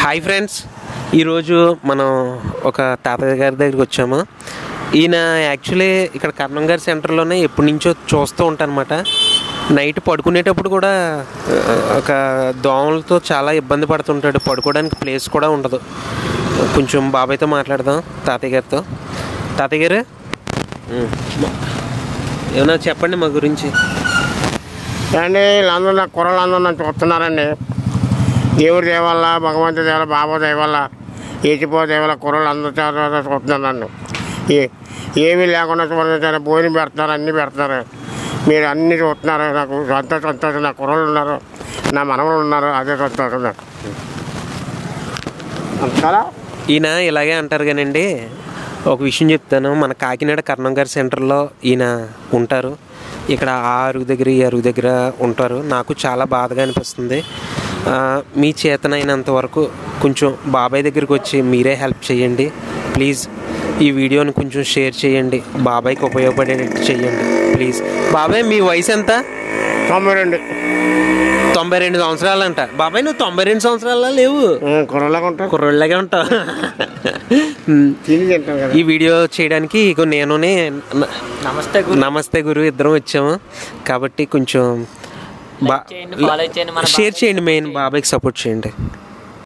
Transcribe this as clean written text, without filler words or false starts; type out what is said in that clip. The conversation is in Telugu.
హాయ్ ఫ్రెండ్స్, ఈరోజు మనం ఒక తాతయ్య గారి దగ్గరికి వచ్చాము. ఈయన యాక్చువల్లీ ఇక్కడ కర్ణం గారి సెంటర్లోనే ఎప్పటి నుంచో చూస్తూ ఉంటాను అనమాట. నైట్ పడుకునేటప్పుడు కూడా ఒక దోమలతో చాలా ఇబ్బంది పడుతుంటాడు. పడుకోవడానికి ప్లేస్ కూడా ఉండదు. కొంచెం బాబాయ్తో మాట్లాడదాం, తాతయ్య గారితో. తాతయ్య గారు ఏమన్నా చెప్పండి మా గురించి. అండి వీళ్ళందరూ నా కుర్రలందరూ నన్ను చూస్తున్నారండి. దేవుడి దేవల్ల, భగవంతుడి దేవల్ల, బాబా దేవల్ల, ఏచిపో దేవల్ల కుర్రలు అందరూ చూస్తున్నారు నన్ను. ఏమీ లేకుండా చూడాలి, భోజనం పెడతారు, అన్నీ పెడతారు. మీరు అన్నీ చూస్తున్నారు. నాకు సంతోషం. నా కుర్రలు ఉన్నారు, నా మనవలు ఉన్నారు, అదే సంతోషం నాకు. అంతలా ఈయన ఇలాగే అంటారు కానండి. ఒక విషయం చెప్తాను. మన కాకినాడ కర్ణం గారి సెంటర్లో ఈయన ఉంటారు. ఇక్కడ ఆ అరుగు దగ్గర ఈ అరుగు దగ్గర ఉంటారు. నాకు చాలా బాధగా అనిపిస్తుంది. మీ చేతనైనంత వరకు కొంచెం బాబాయ్ దగ్గరికి వచ్చి మీరే హెల్ప్ చేయండి ప్లీజ్. ఈ వీడియోని కొంచెం షేర్ చేయండి, బాబాయ్కి ఉపయోగపడేటట్టు చేయండి ప్లీజ్. బాబాయ్ మీ వయసు ఎంత? 92 సంవత్సరాలంట. బాబాయ్ నువ్వు 92 సంవత్సరాల లేవు, కుర్రోళ్ళగా ఉంటావు. ఈ వీడియో చేయడానికి నమస్తే గురు ఇద్దరం వచ్చాము. కాబట్టి కొంచెం షేర్ చేయండి, మెయిన్ బాబాయ్కి సపోర్ట్ చేయండి.